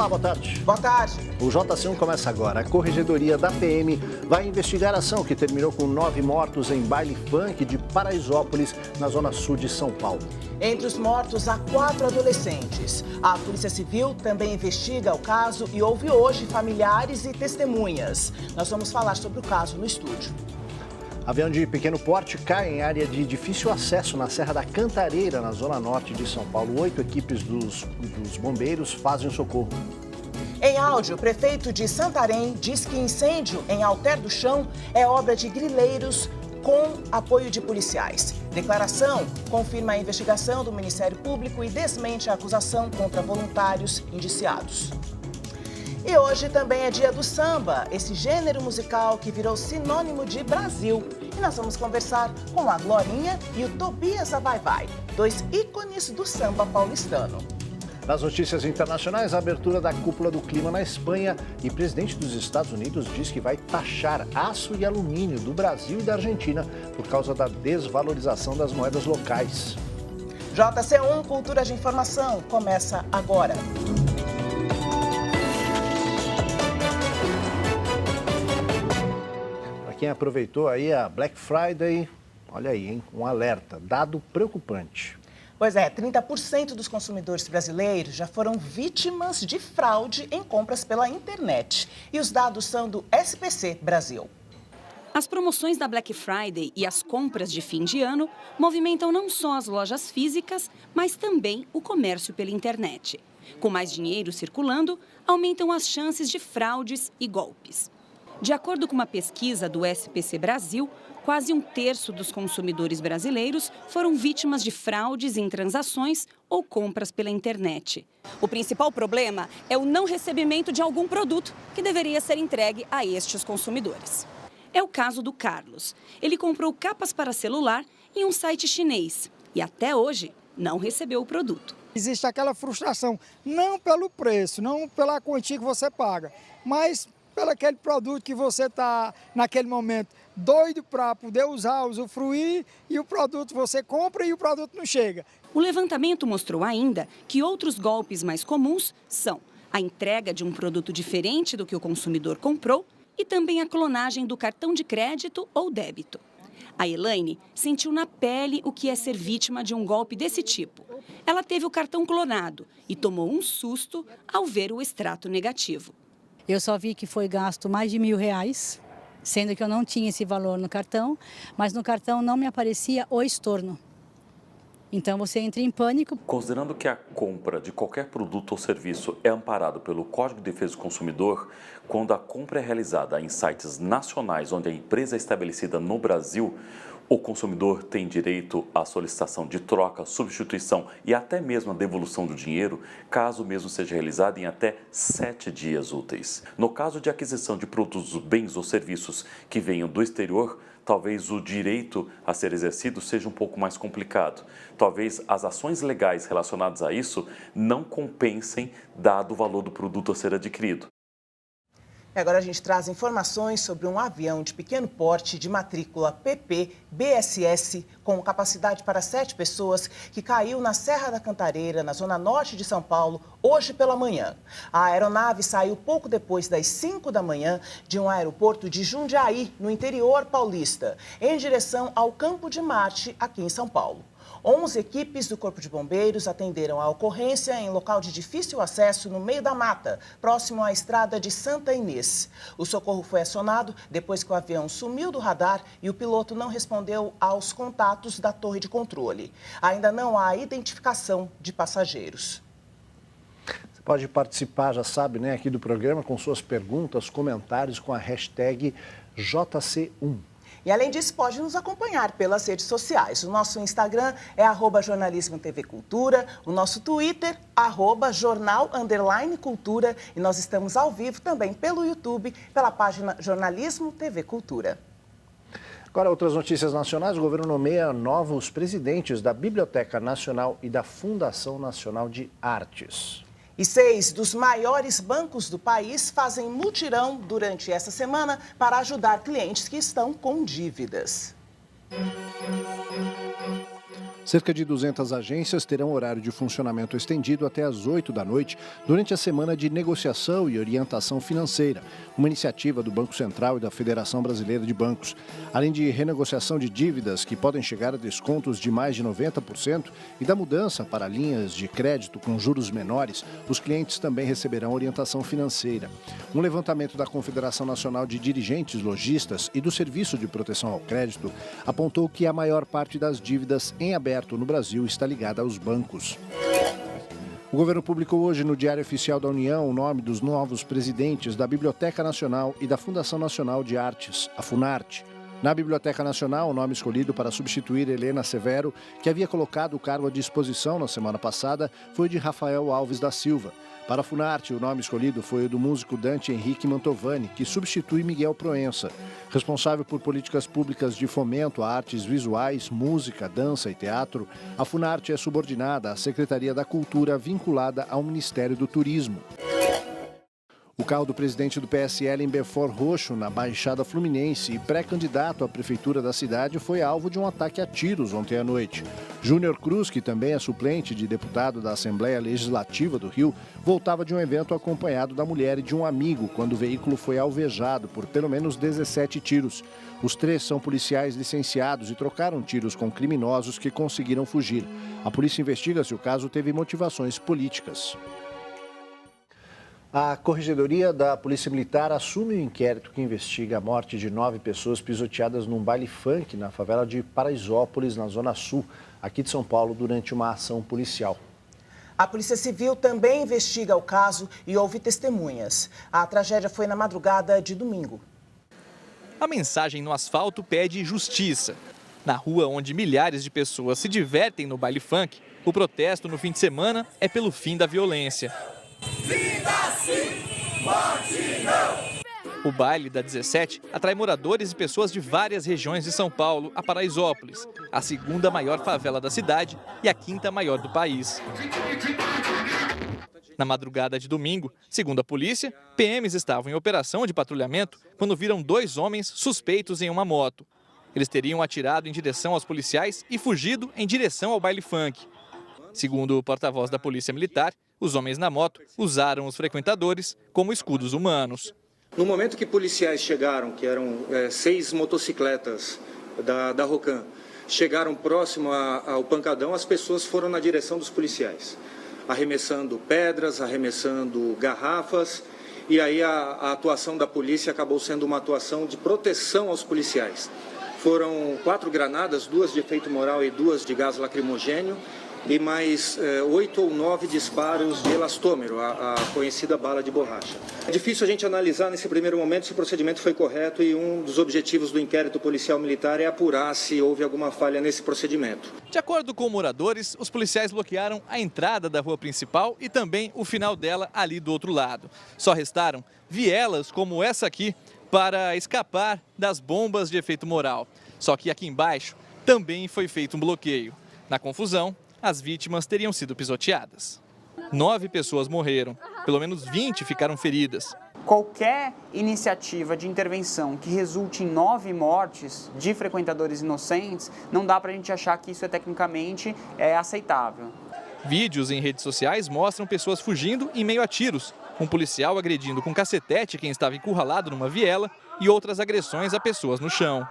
Olá, boa tarde. Boa tarde. O JC1 começa agora. A Corregedoria da PM vai investigar a ação que terminou com 9 mortos em baile funk de Paraisópolis, na zona sul de São Paulo. Entre os mortos, há 4 adolescentes. A Polícia Civil também investiga o caso e ouve hoje familiares e testemunhas. Nós vamos falar sobre o caso no estúdio. Avião de pequeno porte cai em área de difícil acesso na Serra da Cantareira, na zona norte de São Paulo. 8 equipes dos bombeiros fazem o socorro. Em áudio, o prefeito de Santarém diz que incêndio em Alter do Chão é obra de grileiros com apoio de policiais. Declaração confirma a investigação do Ministério Público e desmente a acusação contra voluntários indiciados. E hoje também é dia do samba, esse gênero musical que virou sinônimo de Brasil. E nós vamos conversar com a Glorinha e o Tobias Vai-Vai, 2 ícones do samba paulistano. Nas notícias internacionais, a abertura da cúpula do clima na Espanha e o presidente dos Estados Unidos diz que vai taxar aço e alumínio do Brasil e da Argentina por causa da desvalorização das moedas locais. JC1 Cultura de Informação começa agora. Quem aproveitou aí a Black Friday, olha aí, hein? Um alerta, dado preocupante. Pois é, 30% dos consumidores brasileiros já foram vítimas de fraude em compras pela internet. E os dados são do SPC Brasil. As promoções da Black Friday e as compras de fim de ano movimentam não só as lojas físicas, mas também o comércio pela internet. Com mais dinheiro circulando, aumentam as chances de fraudes e golpes. De acordo com uma pesquisa do SPC Brasil, quase 1/3 dos consumidores brasileiros foram vítimas de fraudes em transações ou compras pela internet. O principal problema é o não recebimento de algum produto que deveria ser entregue a estes consumidores. É o caso do Carlos. Ele comprou capas para celular em um site chinês e até hoje não recebeu o produto. Existe aquela frustração, não pelo preço, não pela quantia que você paga, mas pelo aquele produto que você está, naquele momento, doido para poder usar, usufruir, e o produto você compra e o produto não chega. O levantamento mostrou ainda que outros golpes mais comuns são a entrega de um produto diferente do que o consumidor comprou e também a clonagem do cartão de crédito ou débito. A Elaine sentiu na pele o que é ser vítima de um golpe desse tipo. Ela teve o cartão clonado e tomou um susto ao ver o extrato negativo. Eu só vi que foi gasto mais de R$1.000, sendo que eu não tinha esse valor no cartão, mas no cartão não me aparecia o estorno. Então você entra em pânico. Considerando que a compra de qualquer produto ou serviço é amparado pelo Código de Defesa do Consumidor, quando a compra é realizada em sites nacionais onde a empresa é estabelecida no Brasil, o consumidor tem direito à solicitação de troca, substituição e até mesmo a devolução do dinheiro, caso o mesmo seja realizado em até 7 dias úteis. No caso de aquisição de produtos, bens ou serviços que venham do exterior, talvez o direito a ser exercido seja um pouco mais complicado. Talvez as ações legais relacionadas a isso não compensem, dado o valor do produto a ser adquirido. E agora a gente traz informações sobre um avião de pequeno porte de matrícula PP-BSS com capacidade para 7 pessoas que caiu na Serra da Cantareira, na zona norte de São Paulo, hoje pela manhã. A aeronave saiu pouco depois das 5 da manhã de um aeroporto de Jundiaí, no interior paulista, em direção ao Campo de Marte, aqui em São Paulo. 11 equipes do Corpo de Bombeiros atenderam a ocorrência em local de difícil acesso no meio da mata, próximo à estrada de Santa Inês. O socorro foi acionado depois que o avião sumiu do radar e o piloto não respondeu aos contatos da torre de controle. Ainda não há identificação de passageiros. Você pode participar, já sabe, né, aqui do programa com suas perguntas, comentários com a hashtag JC1. E além disso, pode nos acompanhar pelas redes sociais. O nosso Instagram é @jornalismo_tv-cultura, o nosso Twitter, @jornal_cultura, e nós estamos ao vivo também pelo YouTube, pela página Jornalismo TV Cultura. Agora, outras notícias nacionais. O governo nomeia novos presidentes da Biblioteca Nacional e da Fundação Nacional de Artes. E 6 dos maiores bancos do país fazem mutirão durante essa semana para ajudar clientes que estão com dívidas. Cerca de 200 agências terão horário de funcionamento estendido até às 8 da noite durante a semana de negociação e orientação financeira, uma iniciativa do Banco Central e da Federação Brasileira de Bancos. Além de renegociação de dívidas que podem chegar a descontos de mais de 90% e da mudança para linhas de crédito com juros menores, os clientes também receberão orientação financeira. Um levantamento da Confederação Nacional de Dirigentes Lojistas e do Serviço de Proteção ao Crédito apontou que a maior parte das dívidas em aberto no Brasil está ligada aos bancos. O governo publicou hoje no Diário Oficial da União o nome dos novos presidentes da Biblioteca Nacional e da Fundação Nacional de Artes, a Funarte. Na Biblioteca Nacional, o nome escolhido para substituir Helena Severo, que havia colocado o cargo à disposição na semana passada, foi o de Rafael Alves da Silva. Para a Funarte, o nome escolhido foi o do músico Dante Henrique Mantovani, que substitui Miguel Proença. Responsável por políticas públicas de fomento a artes visuais, música, dança e teatro, a Funarte é subordinada à Secretaria da Cultura vinculada ao Ministério do Turismo. O carro do presidente do PSL em Belford Roxo, na Baixada Fluminense, e pré-candidato à prefeitura da cidade, foi alvo de um ataque a tiros ontem à noite. Júnior Cruz, que também é suplente de deputado da Assembleia Legislativa do Rio, voltava de um evento acompanhado da mulher e de um amigo, quando o veículo foi alvejado por pelo menos 17 tiros. Os 3 são policiais licenciados e trocaram tiros com criminosos que conseguiram fugir. A polícia investiga se o caso teve motivações políticas. A Corregedoria da Polícia Militar assume o inquérito que investiga a morte de 9 pessoas pisoteadas num baile funk na favela de Paraisópolis, na Zona Sul, aqui de São Paulo, durante uma ação policial. A Polícia Civil também investiga o caso e ouve testemunhas. A tragédia foi na madrugada de domingo. A mensagem no asfalto pede justiça. Na rua onde milhares de pessoas se divertem no baile funk, o protesto no fim de semana é pelo fim da violência. Vida sim, morte não! O baile da 17 atrai moradores e pessoas de várias regiões de São Paulo a Paraisópolis, a segunda maior favela da cidade e a quinta maior do país. Na madrugada de domingo, segundo a polícia, PMs estavam em operação de patrulhamento quando viram 2 homens suspeitos em uma moto. Eles teriam atirado em direção aos policiais e fugido em direção ao baile funk. Segundo o porta-voz da Polícia Militar, os homens na moto usaram os frequentadores como escudos humanos. No momento que policiais chegaram, que eram 6 motocicletas da Rocan, chegaram próximo ao pancadão, as pessoas foram na direção dos policiais, arremessando pedras, arremessando garrafas, e aí a atuação da polícia acabou sendo uma atuação de proteção aos policiais. Foram 4 granadas, 2 de efeito moral e 2 de gás lacrimogênio, e mais 8 ou 9 disparos de elastômero, a conhecida bala de borracha. É difícil a gente analisar nesse primeiro momento se o procedimento foi correto e um dos objetivos do inquérito policial militar é apurar se houve alguma falha nesse procedimento. De acordo com moradores, os policiais bloquearam a entrada da rua principal e também o final dela ali do outro lado. Só restaram vielas como essa aqui para escapar das bombas de efeito moral. Só que aqui embaixo também foi feito um bloqueio. Na confusão, as vítimas teriam sido pisoteadas. 9 pessoas morreram, pelo menos 20 ficaram feridas. Qualquer iniciativa de intervenção que resulte em 9 mortes de frequentadores inocentes, não dá para a gente achar que isso é tecnicamente aceitável. Vídeos em redes sociais mostram pessoas fugindo em meio a tiros, um policial agredindo com cacetete quem estava encurralado numa viela e outras agressões a pessoas no chão.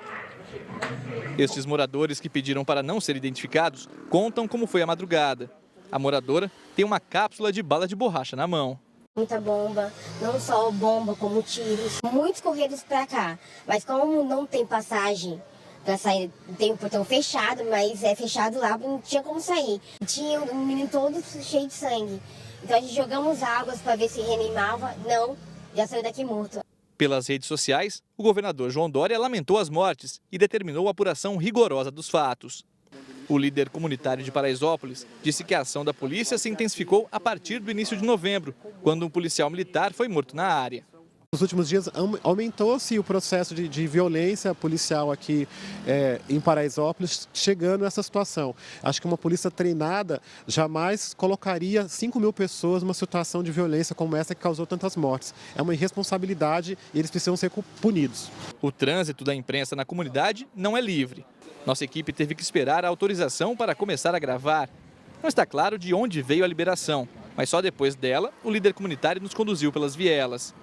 Estes moradores que pediram para não ser identificados contam como foi a madrugada. A moradora tem uma cápsula de bala de borracha na mão. Muita bomba, não só bomba como tiros, muitos corridos para cá. Mas como não tem passagem para sair, tem um portão fechado, mas é fechado lá, não tinha como sair. Tinha um menino todo cheio de sangue. Então a gente jogamos águas para ver se reanimava, não, já saiu daqui morto. Pelas redes sociais, o governador João Dória lamentou as mortes e determinou a apuração rigorosa dos fatos. O líder comunitário de Paraisópolis disse que a ação da polícia se intensificou a partir do início de novembro, quando um policial militar foi morto na área. Nos últimos dias aumentou-se o processo de violência policial aqui em Paraisópolis, chegando a essa situação. Acho que uma polícia treinada jamais colocaria 5.000 pessoas numa situação de violência como essa que causou tantas mortes. É uma irresponsabilidade e eles precisam ser punidos. O trânsito da imprensa na comunidade não é livre. Nossa equipe teve que esperar a autorização para começar a gravar. Não está claro de onde veio a liberação, mas só depois dela, o líder comunitário nos conduziu pelas vielas.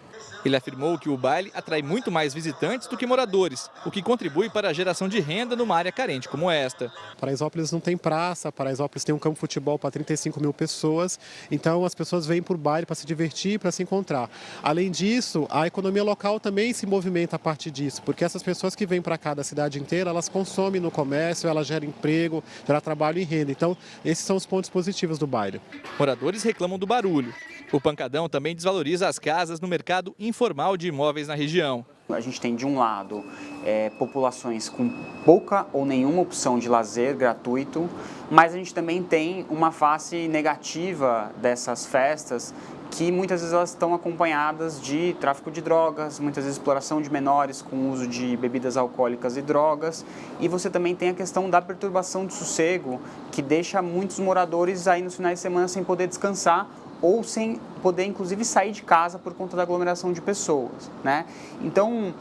Ele afirmou que o baile atrai muito mais visitantes do que moradores, o que contribui para a geração de renda numa área carente como esta. Paraisópolis não tem praça, Paraisópolis tem um campo de futebol para 35.000 pessoas, então as pessoas vêm por baile para se divertir, para se encontrar. Além disso, a economia local também se movimenta a partir disso, porque essas pessoas que vêm para cá da cidade inteira, elas consomem no comércio, elas geram emprego, geram trabalho e renda. Então, esses são os pontos positivos do baile. Moradores reclamam do barulho. O pancadão também desvaloriza as casas no mercado informal de imóveis na região. A gente tem, de um lado, populações com pouca ou nenhuma opção de lazer gratuito, mas a gente também tem uma face negativa dessas festas, que muitas vezes elas estão acompanhadas de tráfico de drogas, muitas vezes exploração de menores com uso de bebidas alcoólicas e drogas. E você também tem a questão da perturbação de sossego, que deixa muitos moradores aí nos finais de semana sem poder descansar, ou sem poder, inclusive, sair de casa por conta da aglomeração de pessoas, né? Então,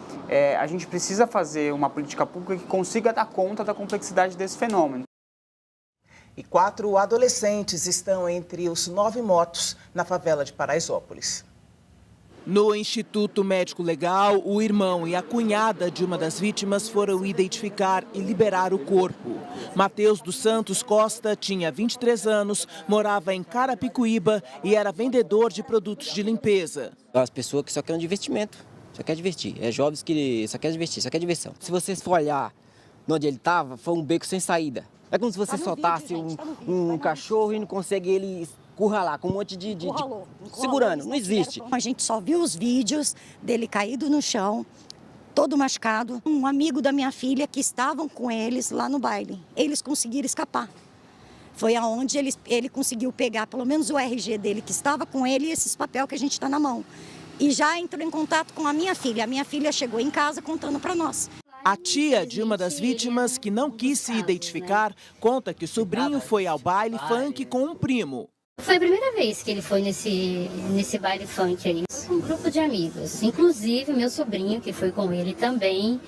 a gente precisa fazer uma política pública que consiga dar conta da complexidade desse fenômeno. E 4 adolescentes estão entre os 9 mortos na favela de Paraisópolis. No Instituto Médico Legal, o irmão e a cunhada de uma das vítimas foram identificar e liberar o corpo. Matheus dos Santos Costa tinha 23 anos, morava em Carapicuíba e era vendedor de produtos de limpeza. As pessoas que só querem divertimento, só querem divertir. É jovens que só querem divertir, só querem diversão. Se vocês for olhar onde ele estava, foi um beco sem saída. É como se você soltasse um cachorro e não consegue ele curralar com um monte de segurando, não existe. A gente só viu os vídeos dele caído no chão, todo machucado. Um amigo da minha filha que estavam com eles lá no baile, eles conseguiram escapar. Foi aonde ele conseguiu pegar pelo menos o RG dele que estava com ele e esses papéis que a gente está na mão. E já entrou em contato com a minha filha. A minha filha chegou em casa contando para nós. A tia de uma das vítimas, que não quis se identificar, conta que o sobrinho foi ao baile funk com um primo. Foi a primeira vez que ele foi nesse baile funk aí. Um grupo de amigos, inclusive meu sobrinho, que foi com ele também,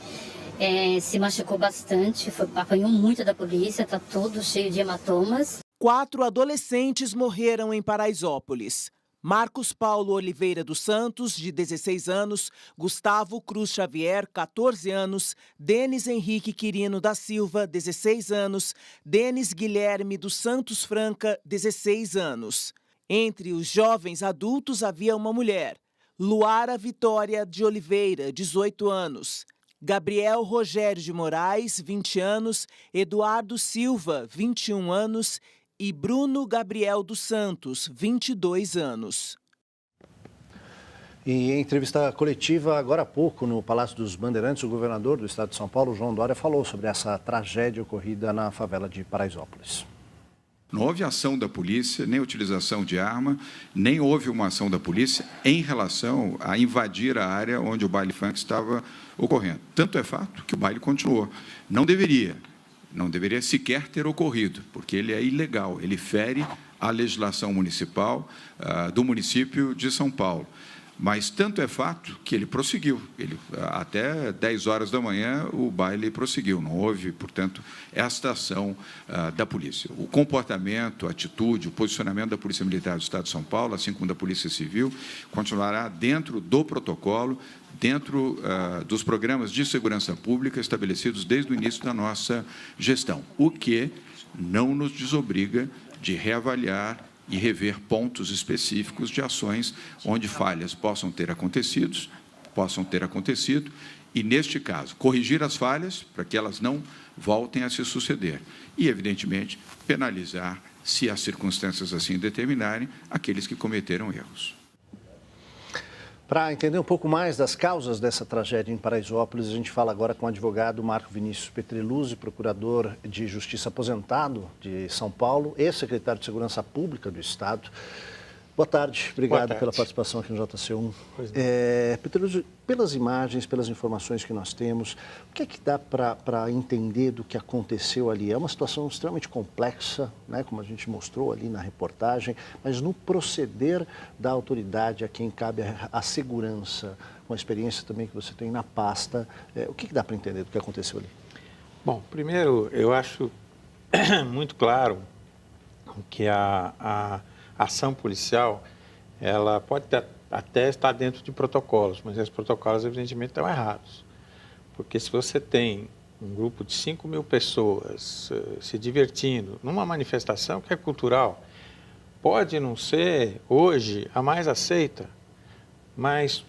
se machucou bastante, apanhou muito da polícia, tá todo cheio de hematomas. 4 adolescentes morreram em Paraisópolis. Marcos Paulo Oliveira dos Santos, de 16 anos, Gustavo Cruz Xavier, 14 anos, Denis Henrique Quirino da Silva, 16 anos, Denis Guilherme dos Santos Franca, 16 anos. Entre os jovens adultos havia uma mulher, Luara Vitória de Oliveira, 18 anos, Gabriel Rogério de Moraes, 20 anos, Eduardo Silva, 21 anos, e Bruno Gabriel dos Santos, 22 anos. E em entrevista coletiva, agora há pouco, no Palácio dos Bandeirantes, o governador do estado de São Paulo, João Dória, falou sobre essa tragédia ocorrida na favela de Paraisópolis. Não houve ação da polícia, nem utilização de arma, nem houve uma ação da polícia em relação a invadir a área onde o baile funk estava ocorrendo. Tanto é fato que o baile continuou. Não deveria sequer ter ocorrido, porque ele é ilegal, ele fere a legislação municipal do município de São Paulo. Mas tanto é fato que ele prosseguiu. Até 10 horas da manhã, o baile prosseguiu. Não houve, portanto, esta ação da polícia. O comportamento, a atitude, o posicionamento da Polícia Militar do Estado de São Paulo, assim como da Polícia Civil, continuará dentro do protocolo, dentro dos programas de segurança pública estabelecidos desde o início da nossa gestão, o que não nos desobriga de reavaliar e rever pontos específicos de ações onde falhas possam ter acontecido, e, neste caso, corrigir as falhas para que elas não voltem a se suceder e, evidentemente, penalizar, se as circunstâncias assim determinarem, aqueles que cometeram erros. Para entender um pouco mais das causas dessa tragédia em Paraisópolis, a gente fala agora com o advogado Marco Vinícius Petreluzzi, procurador de Justiça aposentado de São Paulo e secretário de Segurança Pública do Estado. Boa tarde, obrigado Boa tarde. pela participação aqui no JC1. Pois Petruzzi, pelas imagens, pelas informações que nós temos, o que é que dá para entender do que aconteceu ali? É uma situação extremamente complexa, né, como a gente mostrou ali na reportagem, mas no proceder da autoridade a quem cabe a segurança, com a experiência também que você tem na pasta, o que dá para entender do que aconteceu ali? Bom, primeiro, eu acho muito claro que a ação policial, ela pode até estar dentro de protocolos, mas esses protocolos, evidentemente, estão errados. Porque se você tem um grupo de 5.000 pessoas se divertindo numa manifestação que é cultural, pode não ser, hoje, a mais aceita, mas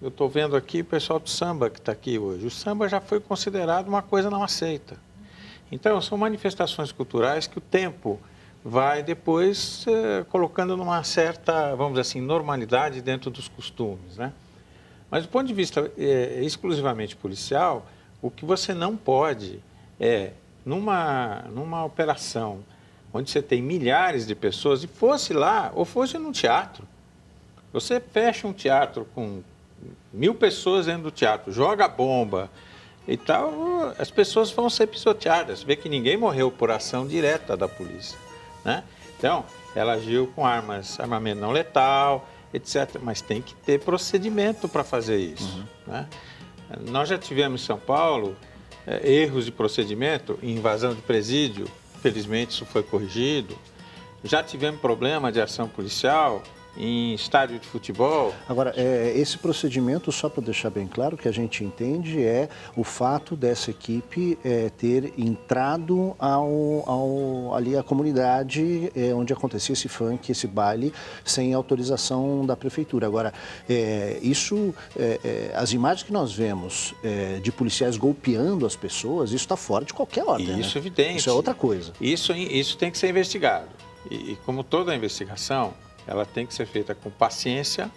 eu estou vendo aqui o pessoal do samba que está aqui hoje. O samba já foi considerado uma coisa não aceita. Então, são manifestações culturais que o tempo vai depois colocando numa certa, vamos dizer assim, normalidade dentro dos costumes, né? Mas do ponto de vista exclusivamente policial, o que você não pode é, numa operação onde você tem milhares de pessoas, e fosse lá, ou fosse num teatro, você fecha um teatro com 1.000 pessoas dentro do teatro, joga bomba e tal, as pessoas vão ser pisoteadas, vê que ninguém morreu por ação direta da polícia, né? Então, ela agiu com armamento não letal, etc. Mas tem que ter procedimento para fazer isso, né? Nós já tivemos em São Paulo erros de procedimento, invasão de presídio, felizmente isso foi corrigido. Já tivemos problema de ação policial em estádio de futebol. Agora, esse procedimento, só para deixar bem claro, o que a gente entende é o fato dessa equipe ter entrado ali à comunidade onde acontecia esse funk, esse baile, sem autorização da prefeitura. Agora, as imagens que nós vemos de policiais golpeando as pessoas, isso está fora de qualquer ordem. Isso é né? evidente. Isso é outra coisa. Isso tem que ser investigado. E como toda investigação, ela tem que ser feita com paciência,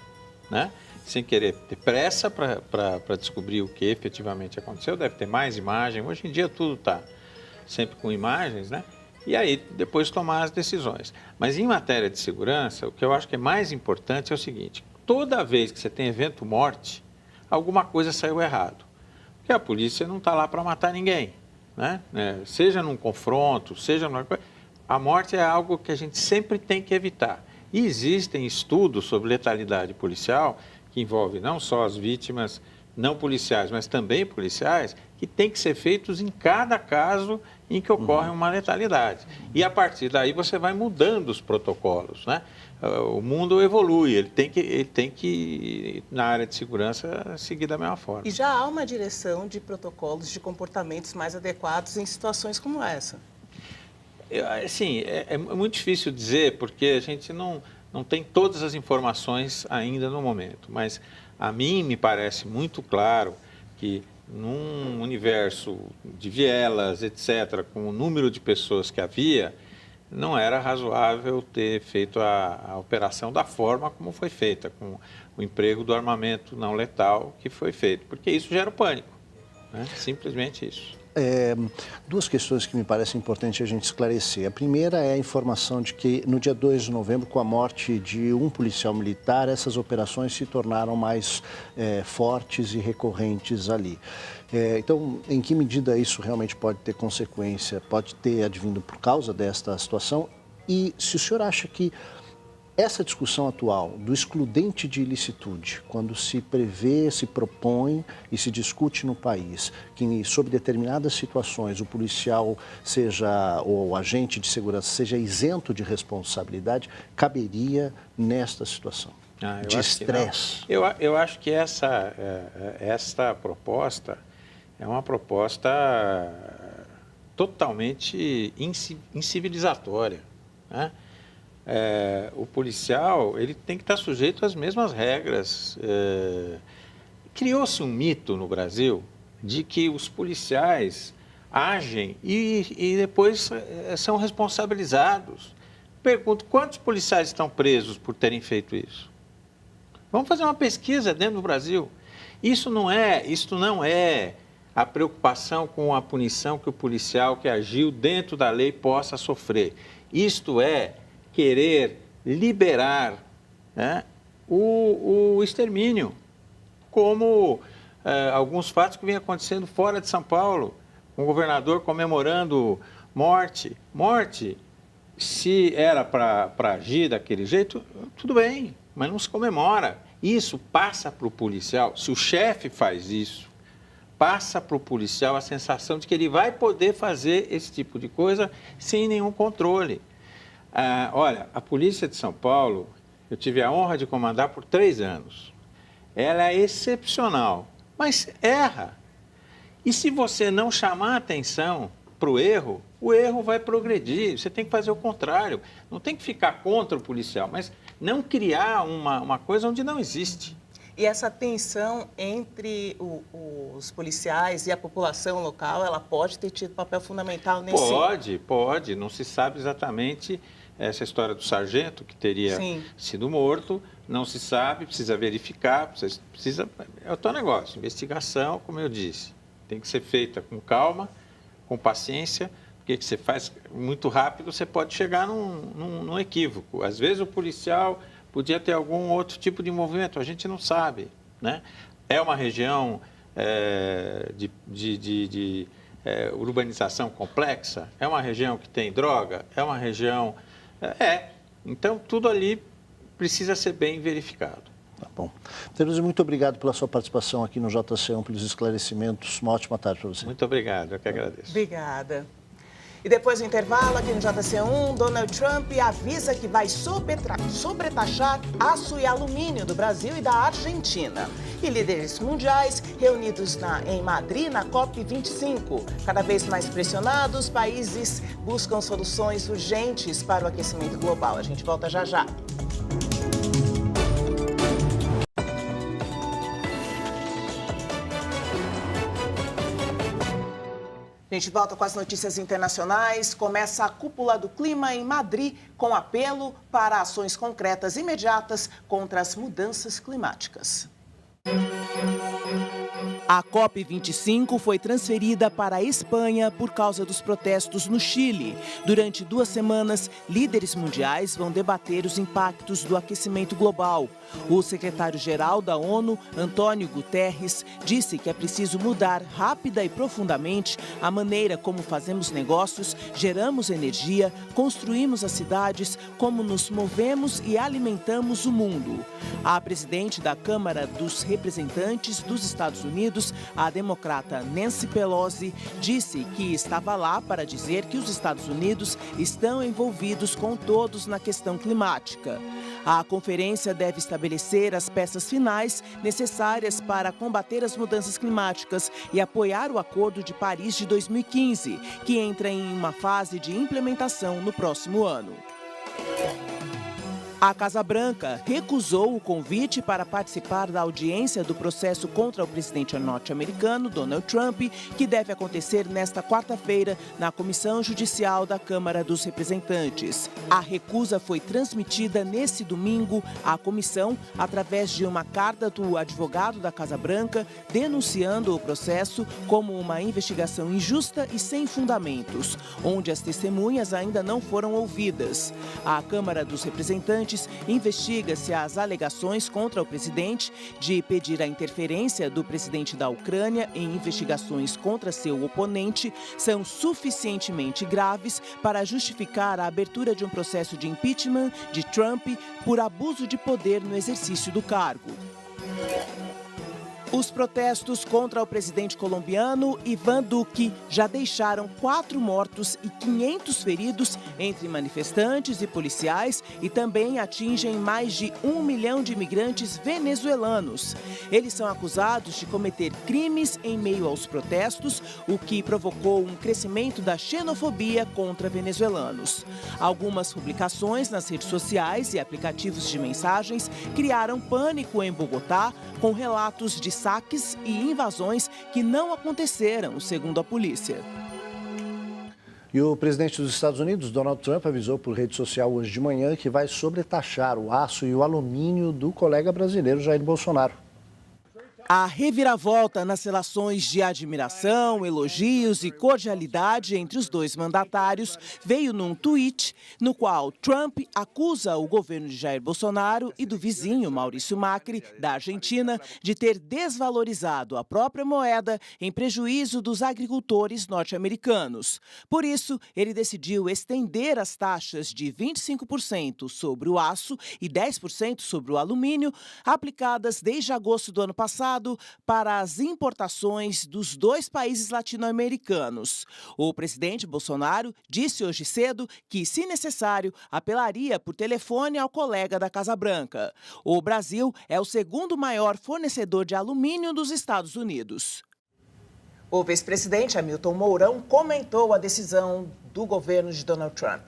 né? Sem querer ter pressa para descobrir o que efetivamente aconteceu. Deve ter mais imagem. Hoje em dia tudo está sempre com imagens, né? E aí depois tomar as decisões. Mas em matéria de segurança, o que eu acho que é mais importante é o seguinte: toda vez que você tem evento morte, alguma coisa saiu errado. Porque a polícia não está lá para matar ninguém, né? Seja num confronto, seja numa coisa. A morte é algo que a gente sempre tem que evitar. E existem estudos sobre letalidade policial, que envolvem não só as vítimas não policiais, mas também policiais, que têm que ser feitos em cada caso em que ocorre uma letalidade. E a partir daí você vai mudando os protocolos, né? O mundo evolui, ele tem que, na área de segurança, seguir da mesma forma. E já há uma direção de protocolos de comportamentos mais adequados em situações como essa? Sim, é muito difícil dizer, porque a gente não tem todas as informações ainda no momento, mas a mim me parece muito claro que num universo de vielas, etc., com o número de pessoas que havia, não era razoável ter feito a operação da forma como foi feita, com o emprego do armamento não letal que foi feito, porque isso gera o pânico, né? Simplesmente isso. Duas questões que me parecem importantes a gente esclarecer. A primeira é a informação de que no dia 2 de novembro, com a morte de um policial militar, essas operações se tornaram mais fortes e recorrentes ali. Então, em que medida isso realmente pode ter consequência, pode ter advindo por causa desta situação? E se o senhor acha que essa discussão atual do excludente de ilicitude, quando se prevê, se propõe e se discute no país que, sob determinadas situações, o policial ou o agente de segurança seja isento de responsabilidade, caberia nesta situação de estresse? Eu acho que esta proposta é uma proposta totalmente incivilizatória, né? O policial ele tem que estar sujeito às mesmas regras. Criou-se um mito no Brasil de que os policiais agem e depois são responsabilizados. Pergunto, quantos policiais estão presos por terem feito isso? Vamos fazer uma pesquisa dentro do Brasil. Isto não é a preocupação com a punição que o policial que agiu dentro da lei possa sofrer. Isto é querer liberar né, o extermínio, como alguns fatos que vêm acontecendo fora de São Paulo, com o governador comemorando morte. Morte, se era para agir daquele jeito, tudo bem, mas não se comemora. Isso passa para o policial, se o chefe faz isso, passa para o policial a sensação de que ele vai poder fazer esse tipo de coisa sem nenhum controle. Olha, a Polícia de São Paulo, eu tive a honra de comandar por 3 anos. Ela é excepcional, mas erra. E se você não chamar atenção para o erro vai progredir. Você tem que fazer o contrário. Não tem que ficar contra o policial, mas não criar uma coisa onde não existe. E essa tensão entre os policiais e a população local, ela pode ter tido papel fundamental nesse... Pode. Não se sabe exatamente essa história do sargento que teria sido morto. Não se sabe, precisa verificar, é o teu negócio. Investigação, como eu disse, tem que ser feita com calma, com paciência, porque que você faz muito rápido, você pode chegar num equívoco. Às vezes o policial podia ter algum outro tipo de movimento, a gente não sabe, né? É uma região de urbanização complexa, é uma região que tem droga, é uma região... Então, tudo ali precisa ser bem verificado. Tá bom. Tereza, muito obrigado pela sua participação aqui no JC1, pelos esclarecimentos. Uma ótima tarde para você. Muito obrigado, eu que agradeço. Obrigada. E depois do intervalo, aqui no JC1, Donald Trump avisa que vai sobretaxar aço e alumínio do Brasil e da Argentina. E líderes mundiais reunidos em Madrid, na COP25. Cada vez mais pressionados, países buscam soluções urgentes para o aquecimento global. A gente volta já já. A gente volta com as notícias internacionais. Começa a Cúpula do Clima em Madrid com apelo para ações concretas imediatas contra as mudanças climáticas. A COP25 foi transferida para a Espanha por causa dos protestos no Chile. Durante 2 semanas, líderes mundiais vão debater os impactos do aquecimento global. O secretário-geral da ONU, Antônio Guterres, disse que é preciso mudar rápida e profundamente a maneira como fazemos negócios, geramos energia, construímos as cidades, como nos movemos e alimentamos o mundo. A presidente da Câmara dos Representantes dos Estados Unidos, a democrata Nancy Pelosi, disse que estava lá para dizer que os Estados Unidos estão envolvidos com todos na questão climática. A conferência deve estabelecer as peças finais necessárias para combater as mudanças climáticas e apoiar o Acordo de Paris de 2015, que entra em uma fase de implementação no próximo ano. A Casa Branca recusou o convite para participar da audiência do processo contra o presidente norte-americano, Donald Trump, que deve acontecer nesta quarta-feira na Comissão Judicial da Câmara dos Representantes. A recusa foi transmitida nesse domingo à comissão através de uma carta do advogado da Casa Branca denunciando o processo como uma investigação injusta e sem fundamentos, onde as testemunhas ainda não foram ouvidas. A Câmara dos Representantes investiga-se as alegações contra o presidente de pedir a interferência do presidente da Ucrânia em investigações contra seu oponente são suficientemente graves para justificar a abertura de um processo de impeachment de Trump por abuso de poder no exercício do cargo. Os protestos contra o presidente colombiano Iván Duque já deixaram 4 mortos e 500 feridos entre manifestantes e policiais e também atingem mais de 1 milhão de imigrantes venezuelanos. Eles são acusados de cometer crimes em meio aos protestos, o que provocou um crescimento da xenofobia contra venezuelanos. Algumas publicações nas redes sociais e aplicativos de mensagens criaram pânico em Bogotá, com relatos de saques e invasões que não aconteceram, segundo a polícia. E o presidente dos Estados Unidos, Donald Trump, avisou por rede social hoje de manhã que vai sobretaxar o aço e o alumínio do colega brasileiro Jair Bolsonaro. A reviravolta nas relações de admiração, elogios e cordialidade entre os dois mandatários veio num tweet no qual Trump acusa o governo de Jair Bolsonaro e do vizinho Maurício Macri, da Argentina, de ter desvalorizado a própria moeda em prejuízo dos agricultores norte-americanos. Por isso, ele decidiu estender as taxas de 25% sobre o aço e 10% sobre o alumínio, aplicadas desde agosto do ano passado, para as importações dos dois países latino-americanos. O presidente Bolsonaro disse hoje cedo que, se necessário, apelaria por telefone ao colega da Casa Branca. O Brasil é o segundo maior fornecedor de alumínio dos Estados Unidos. O vice-presidente Hamilton Mourão comentou a decisão do governo de Donald Trump.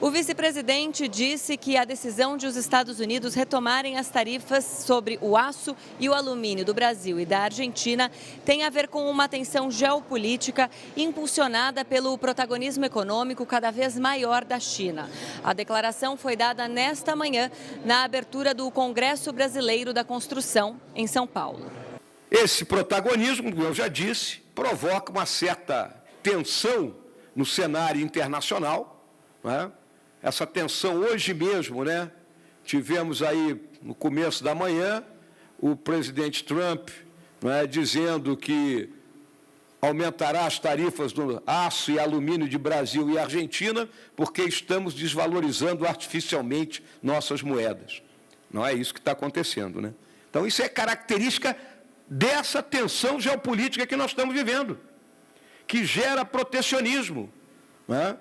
O vice-presidente disse que a decisão de os Estados Unidos retomarem as tarifas sobre o aço e o alumínio do Brasil e da Argentina tem a ver com uma tensão geopolítica impulsionada pelo protagonismo econômico cada vez maior da China. A declaração foi dada nesta manhã na abertura do Congresso Brasileiro da Construção, em São Paulo. Esse protagonismo, como eu já disse, provoca uma certa tensão no cenário internacional. Né? Essa tensão hoje mesmo, né? Tivemos aí no começo da manhã o presidente Trump, né, dizendo que aumentará as tarifas do aço e alumínio de Brasil e Argentina porque estamos desvalorizando artificialmente nossas moedas. Não é isso que está acontecendo, né? Então isso é característica dessa tensão geopolítica que nós estamos vivendo, que gera protecionismo, né?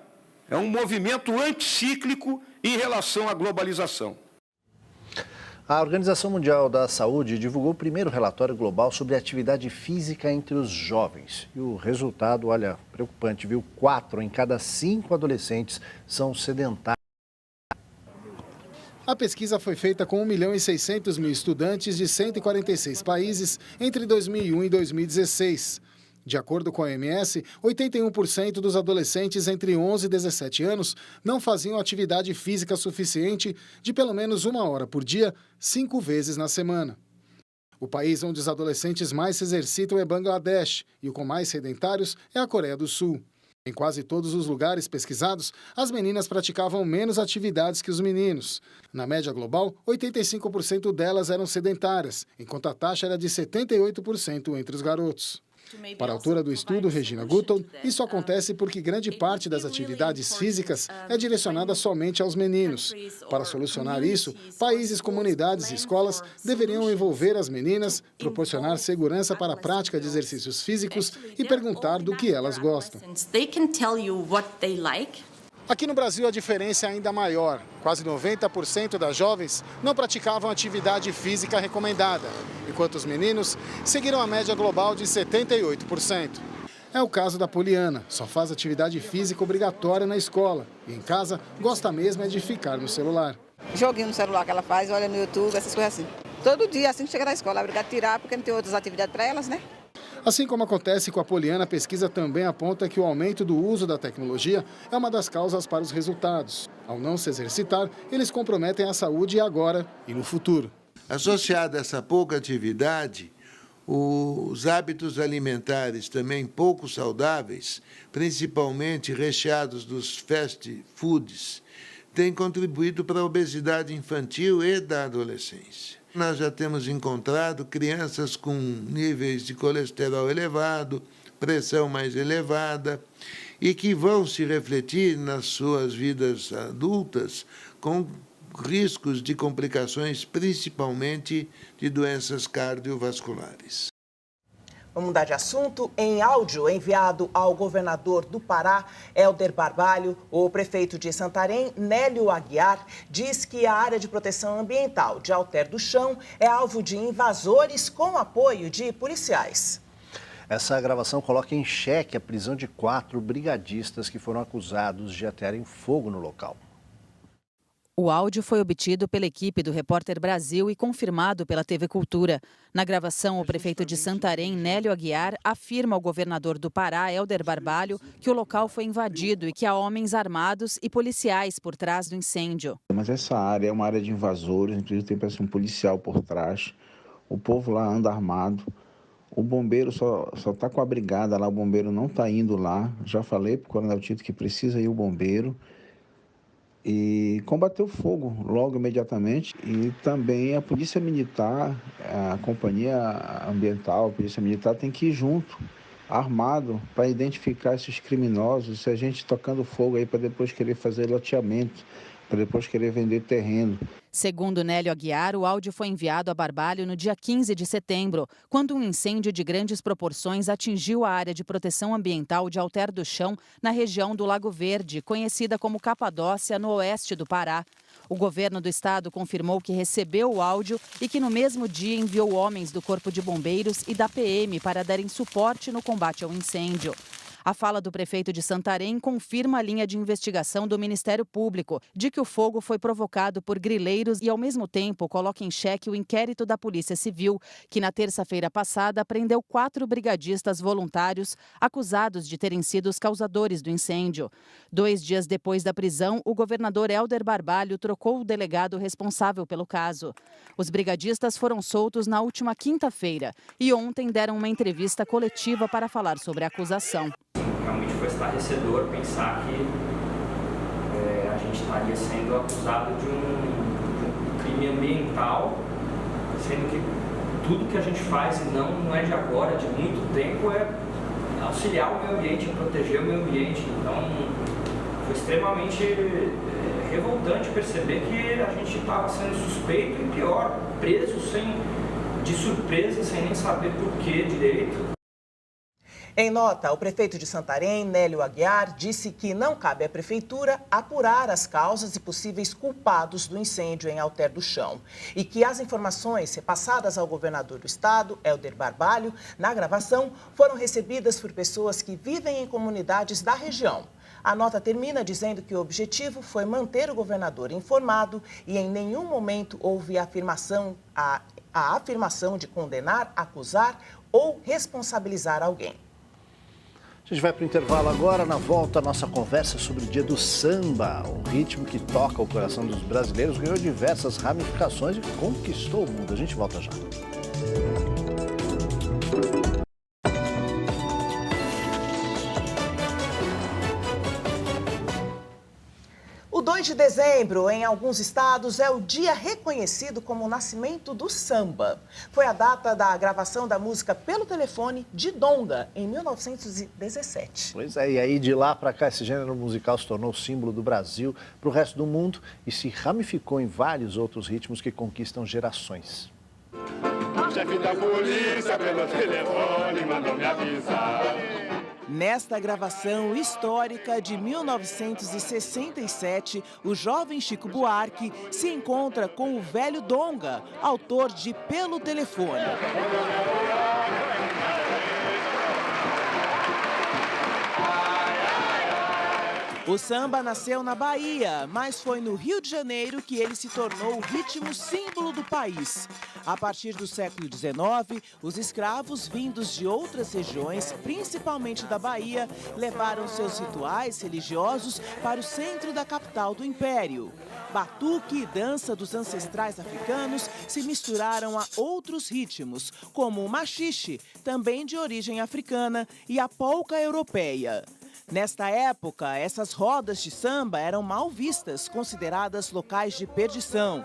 É um movimento anticíclico em relação à globalização. A Organização Mundial da Saúde divulgou o primeiro relatório global sobre atividade física entre os jovens. E o resultado, olha, preocupante, viu? 4 em cada 5 adolescentes são sedentários. A pesquisa foi feita com 1.600.000 estudantes de 146 países entre 2001 e 2016. De acordo com a OMS, 81% dos adolescentes entre 11 e 17 anos não faziam atividade física suficiente de pelo menos 1 hora por dia, 5 vezes na semana. O país onde os adolescentes mais se exercitam é Bangladesh e o com mais sedentários é a Coreia do Sul. Em quase todos os lugares pesquisados, as meninas praticavam menos atividades que os meninos. Na média global, 85% delas eram sedentárias, enquanto a taxa era de 78% entre os garotos. Para a autora do estudo, Regina Gutton, isso acontece porque grande parte das atividades físicas é direcionada somente aos meninos. Para solucionar isso, países, comunidades e escolas deveriam envolver as meninas, proporcionar segurança para a prática de exercícios físicos e perguntar do que elas gostam. Aqui no Brasil, a diferença é ainda maior. Quase 90% das jovens não praticavam atividade física recomendada, enquanto os meninos seguiram a média global de 78%. É o caso da Poliana, só faz atividade física obrigatória na escola e em casa gosta mesmo é de ficar no celular. Joguinho no celular que ela faz, olha no YouTube, essas coisas assim. Todo dia, assim que chega na escola, é obrigada a tirar, porque não tem outras atividades para elas, né? Assim como acontece com a Poliana, a pesquisa também aponta que o aumento do uso da tecnologia é uma das causas para os resultados. Ao não se exercitar, eles comprometem a saúde agora e no futuro. Associada a essa pouca atividade, os hábitos alimentares também pouco saudáveis, principalmente recheados dos fast foods, têm contribuído para a obesidade infantil e da adolescência. Nós já temos encontrado crianças com níveis de colesterol elevado, pressão mais elevada, e que vão se refletir nas suas vidas adultas com riscos de complicações, principalmente de doenças cardiovasculares. Vamos mudar de assunto. Em áudio enviado ao governador do Pará, Hélder Barbalho, o prefeito de Santarém, Nélio Aguiar, diz que a área de proteção ambiental de Alter do Chão é alvo de invasores com apoio de policiais. Essa gravação coloca em xeque a prisão de 4 brigadistas que foram acusados de atearem fogo no local. O áudio foi obtido pela equipe do Repórter Brasil e confirmado pela TV Cultura. Na gravação, o prefeito de Santarém, Nélio Aguiar, afirma ao governador do Pará, Hélder Barbalho, que o local foi invadido e que há homens armados e policiais por trás do incêndio. Mas essa área é uma área de invasores, inclusive tem um policial por trás. o povo lá anda armado. O bombeiro só está com a brigada lá, o bombeiro não está indo lá. Já falei para o Coronel Tito que precisa ir o bombeiro. E combater o fogo logo, imediatamente. E também a Polícia Militar, a Companhia Ambiental, a Polícia Militar tem que ir junto, armado, para identificar esses criminosos. Se a gente tocando fogo aí para depois querer fazer loteamento, para depois querer vender terreno. Segundo Nélio Aguiar, o áudio foi enviado a Barbalho no dia 15 de setembro, quando um incêndio de grandes proporções atingiu a área de proteção ambiental de Alter do Chão, na região do Lago Verde, conhecida como Capadócia, no oeste do Pará. O governo do estado confirmou que recebeu o áudio e que no mesmo dia enviou homens do Corpo de Bombeiros e da PM para darem suporte no combate ao incêndio. A fala do prefeito de Santarém confirma a linha de investigação do Ministério Público, de que o fogo foi provocado por grileiros e, ao mesmo tempo, coloca em xeque o inquérito da Polícia Civil, que na terça-feira passada prendeu 4 brigadistas voluntários acusados de terem sido os causadores do incêndio. 2 dias depois da prisão, o governador Helder Barbalho trocou o delegado responsável pelo caso. Os brigadistas foram soltos na última quinta-feira e ontem deram uma entrevista coletiva para falar sobre a acusação. Realmente foi estarrecedor pensar que a gente estaria sendo acusado de um crime ambiental, sendo que tudo que a gente faz, e não é de agora, de muito tempo, é auxiliar o meio ambiente, proteger o meio ambiente. Então, foi extremamente revoltante perceber que a gente estava sendo suspeito e, pior, preso de surpresa, sem nem saber por que direito. Em nota, o prefeito de Santarém, Nélio Aguiar, disse que não cabe à prefeitura apurar as causas e possíveis culpados do incêndio em Alter do Chão e que as informações repassadas ao governador do estado, Helder Barbalho, na gravação, foram recebidas por pessoas que vivem em comunidades da região. A nota termina dizendo que o objetivo foi manter o governador informado e em nenhum momento houve a afirmação de condenar, acusar ou responsabilizar alguém. A gente vai para o intervalo agora. Na volta, a nossa conversa sobre o Dia do Samba. Um ritmo que toca o coração dos brasileiros, ganhou diversas ramificações e conquistou o mundo. A gente volta já. O 2 de dezembro, em alguns estados, é o dia reconhecido como o nascimento do samba. Foi a data da gravação da música pelo telefone de Donga, em 1917. Pois é, e aí de lá para cá esse gênero musical se tornou símbolo do Brasil para o resto do mundo e se ramificou em vários outros ritmos que conquistam gerações. O chefe da polícia pelo telefone mandou me avisar. Nesta gravação histórica de 1967, o jovem Chico Buarque se encontra com o velho Donga, autor de Pelo Telefone. O samba nasceu na Bahia, mas foi no Rio de Janeiro que ele se tornou o ritmo símbolo do país. A partir do século XIX, os escravos vindos de outras regiões, principalmente da Bahia, levaram seus rituais religiosos para o centro da capital do Império. Batuque e dança dos ancestrais africanos se misturaram a outros ritmos, como o machixe, também de origem africana, e a polca europeia. Nesta época, essas rodas de samba eram mal vistas, consideradas locais de perdição.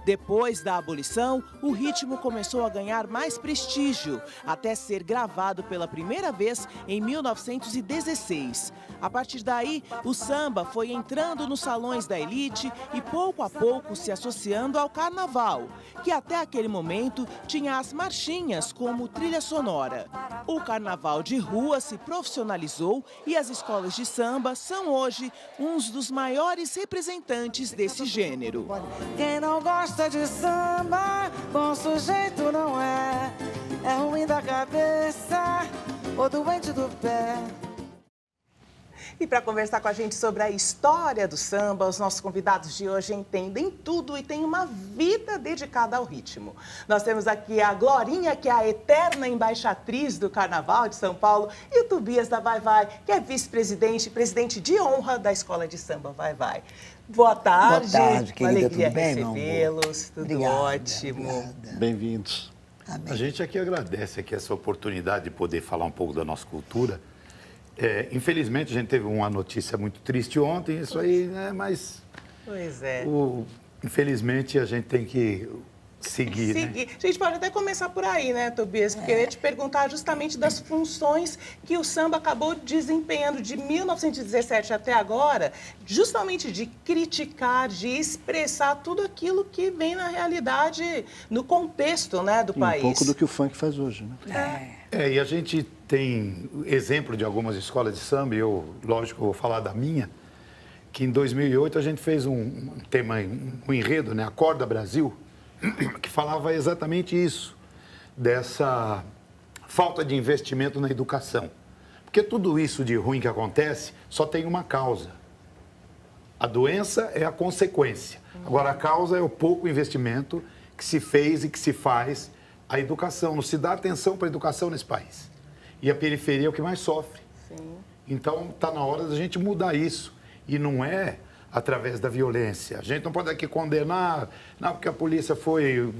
Depois da abolição, o ritmo começou a ganhar mais prestígio, até ser gravado pela primeira vez em 1916. A partir daí, o samba foi entrando nos salões da elite e pouco a pouco se associando ao carnaval, que até aquele momento tinha as marchinhas como trilha sonora. O carnaval de rua se profissionalizou e as escolas de samba são hoje uns dos maiores representantes desse gênero. Quem não gosta de samba, bom sujeito não é. É ruim da cabeça ou doente do pé. E para conversar com a gente sobre a história do samba, os nossos convidados de hoje entendem tudo e têm uma vida dedicada ao ritmo. Nós temos aqui a Glorinha, que é a eterna embaixatriz do Carnaval de São Paulo, e o Tobias da Vai Vai, que é vice-presidente, presidente de honra da Escola de Samba Vai Vai. Boa tarde. Boa tarde, querida. Uma alegria tudo bem, recebê-los, tudo Obrigada, ótimo. Bem-vindos. A gente aqui agradece aqui essa oportunidade de poder falar um pouco da nossa cultura. Infelizmente, a gente teve uma notícia muito triste ontem, isso aí, né? Mas... Pois é. Infelizmente, a gente tem que seguir, né? A gente pode até começar por aí, né, Tobias? Porque eu ia te perguntar justamente das funções que o samba acabou desempenhando de 1917 até agora, justamente de criticar, de expressar tudo aquilo que vem na realidade, no contexto, né, do país. Um pouco do que o funk faz hoje, né? E a gente tem exemplo de algumas escolas de samba, e eu, lógico, vou falar da minha, que em 2008 a gente fez um tema, um enredo, né, Acorda Brasil, que falava exatamente isso, dessa falta de investimento na educação. Porque tudo isso de ruim que acontece só tem uma causa. A doença é a consequência. Agora, a causa é o pouco investimento que se fez e que se faz a educação. Não se dá atenção para a educação nesse país. E a periferia é o que mais sofre. Sim. Então, está na hora da gente mudar isso. E não é através da violência. A gente não pode aqui condenar, não, porque a polícia foi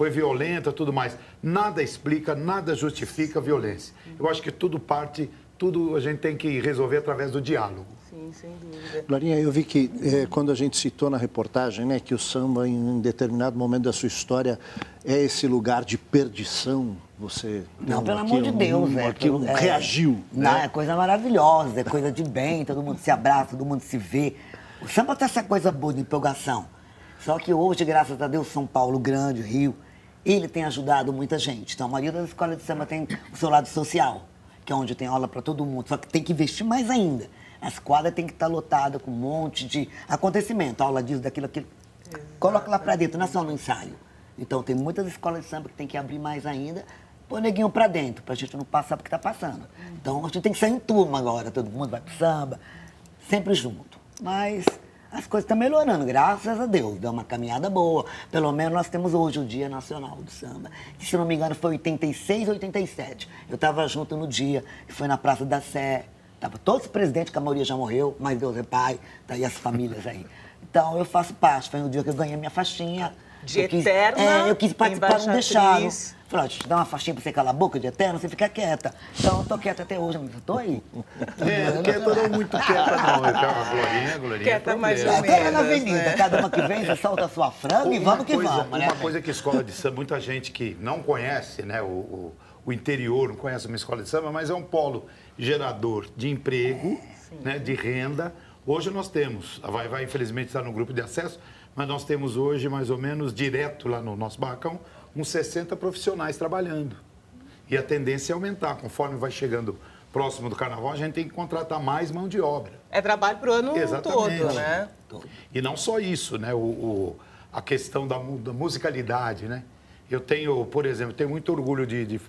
violenta, tudo mais. Nada explica, nada justifica a violência. Eu acho que tudo a gente tem que resolver através do diálogo. Sim, sem dúvida. Glorinha, eu vi que quando a gente citou na reportagem, né, que o samba, em um determinado momento da sua história, é esse lugar de perdição. Você não, pelo amor de Deus, reagiu. Não, né? É coisa maravilhosa, é coisa de bem, todo mundo se abraça, todo mundo se vê. O samba tem essa coisa boa de empolgação. Só que hoje, graças a Deus, São Paulo grande, Rio, ele tem ajudado muita gente. Então, a maioria das escolas de samba tem o seu lado social, que é onde tem aula para todo mundo. Só que tem que investir mais ainda. As quadras têm que estar lotadas com um monte de acontecimento. Aula disso, daquilo, aquilo. Coloca lá para dentro, não é só no ensaio. Então, tem muitas escolas de samba que tem que abrir mais ainda, pôr neguinho para dentro, para a gente não passar porque está passando. Então, a gente tem que sair em turma agora. Todo mundo vai pro samba, sempre junto. Mas as coisas estão melhorando, graças a Deus. Deu uma caminhada boa. Pelo menos nós temos hoje o Dia Nacional do Samba, que, se não me engano, foi 86 ou 87. Eu estava junto no dia, que foi na Praça da Sé. Tava todos os presidentes, que a maioria já morreu, mas Deus é pai, tá aí as famílias aí. Então, eu faço parte. Foi no dia que eu ganhei minha faixinha. De eterna eu quis participar, não deixaram. Falei, deixa eu dar uma faixinha pra você calar a boca de eterno, você fica quieta. Então, eu tô quieta até hoje, mas eu tô aí. Quieta não muito quieta, não. Glorinha. Quieta mais ou menos. Até na avenida, cada uma que vem, você solta a sua franga e vamos que vamos, né? Uma coisa que escola de samba, muita gente que não conhece, né, o interior, não conhece uma escola de samba, mas é um polo gerador de emprego, né, de renda. Hoje nós temos, a Vai infelizmente está no grupo de acesso, mas nós temos hoje mais ou menos direto lá no nosso barracão, uns 60 profissionais trabalhando. E a tendência é aumentar. Conforme vai chegando próximo do carnaval, a gente tem que contratar mais mão de obra. É trabalho para o ano Exatamente. todo, né? E não só isso, né? A questão da musicalidade, né? Eu tenho, por exemplo, tenho muito orgulho de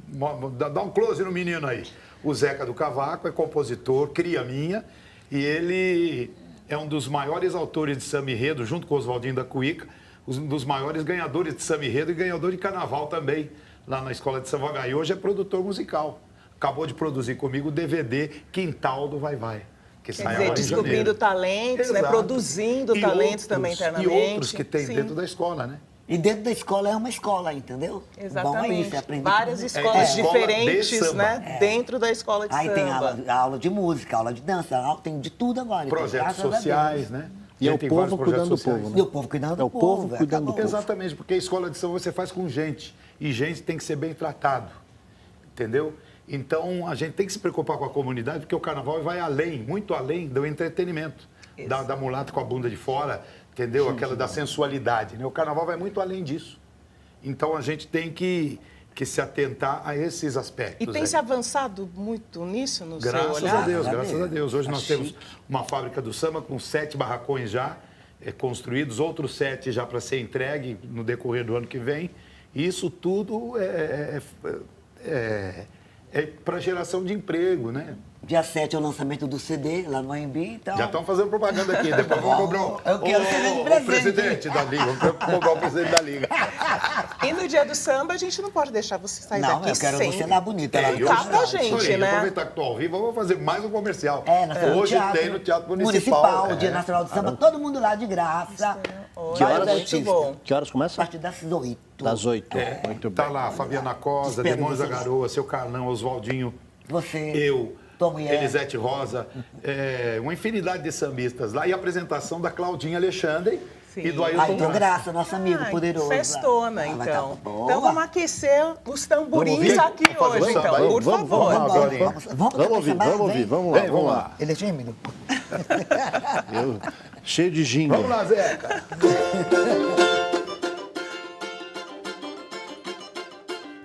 dar um close no menino aí. O Zeca do Cavaco é compositor, cria minha, e ele é um dos maiores autores de samba enredo, junto com o Oswaldinho da Cuíca, um dos maiores ganhadores de samba enredo e ganhador de carnaval também, lá na Escola de Samba Gai. Hoje é produtor musical. Acabou de produzir comigo o DVD Quintal do Vai Vai. Que Quer sai dizer, agora em descobrindo janeiro. talentos, né? Produzindo talentos também internamente. E outros que tem dentro da escola, né? E dentro da escola é uma escola, entendeu? Exatamente. Bom é isso, é aprender. Várias escolas diferentes, né? Dentro da escola de Aí samba. tem aula de música, aula de dança, tem de tudo agora. Projetos sociais, né? E é o povo cuidando do povo, né? E o povo cuidando do povo. É o povo cuidando do povo. Exatamente, porque a escola de samba você faz com gente. E gente tem que ser bem tratado. Entendeu? Então, a gente tem que se preocupar com a comunidade, porque o carnaval vai além, muito além do entretenimento. Da mulata com a bunda de fora, entendeu? Aquela da sensualidade, né? O carnaval vai muito além disso. Então, a gente tem que se atentar a esses aspectos. E tem se avançado muito nisso no seu olhar? Graças a Deus. Hoje nós temos uma fábrica do samba com 7 barracões já construídos, outros 7 já para ser entregue no decorrer do ano que vem. E isso tudo é para geração de emprego, né? Dia 7 é o lançamento do CD lá no AMB, então... Já estão fazendo propaganda aqui, depois vamos cobrar Eu quero CD de presente. o presidente da Liga, vamos cobrar o presidente da Liga. E no dia do samba, a gente não pode deixar você sair daqui sem... Não, eu quero você lá bonita. Cantar pra gente, né? Aproveitar que estou ao vivo, vamos fazer mais um comercial. Hoje tem no Teatro Municipal. o Dia Nacional do Samba, todo mundo lá de graça. Que horas começa? A partir das 8. Das 8. Muito bem. Tá lá, Fabiana Cosa, Espero Demônios da vocês. Garoa, seu Carlão, Oswaldinho, você, eu, tua mulher, Elisete Rosa, uma infinidade de sambistas lá. E a apresentação da Claudinha Alexandre e do Ailton Graça, nosso amigo poderoso. Festona, então. Então vamos aquecer os tamborins ouvir? aqui Vamos fazer hoje, um samba então. aí? Por favor. Vamos ouvir. Vamos lá. Ele é tímido. Cheio de ginga. Vamos lá, Zeca.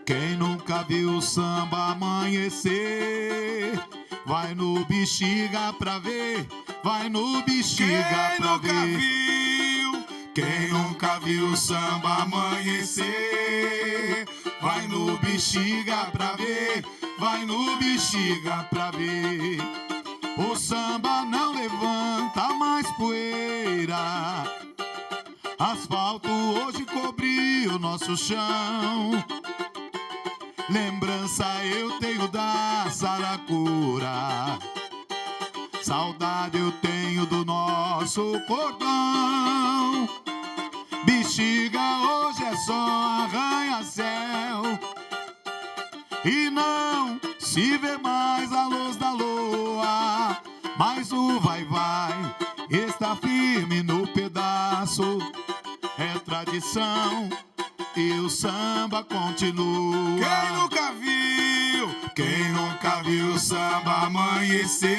Quem nunca viu o samba amanhecer, vai no Bexiga pra ver, vai no Bexiga pra ver. Quem nunca viu o samba amanhecer, vai no Bexiga pra ver, vai no Bexiga pra ver. O samba não levanta mais poeira, asfalto hoje cobriu o nosso chão. Lembrança eu tenho da Saracura, saudade eu tenho do nosso cordão. Bexiga hoje é só arranha-céu e não se vê mais a luz da lua, mas o vai-vai está firme no pedaço, é tradição e o samba continua. Quem nunca viu o samba amanhecer,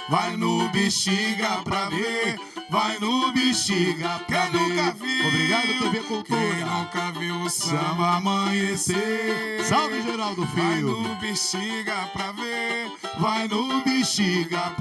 vai no Bexiga pra ver, vai no Bexiga pra ver. Obrigado, TV Cultura. Quem nunca viu o samba amanhecer, salve Geraldo Filho. Vai no Bexiga pra ver, vai no Bexiga pra ver.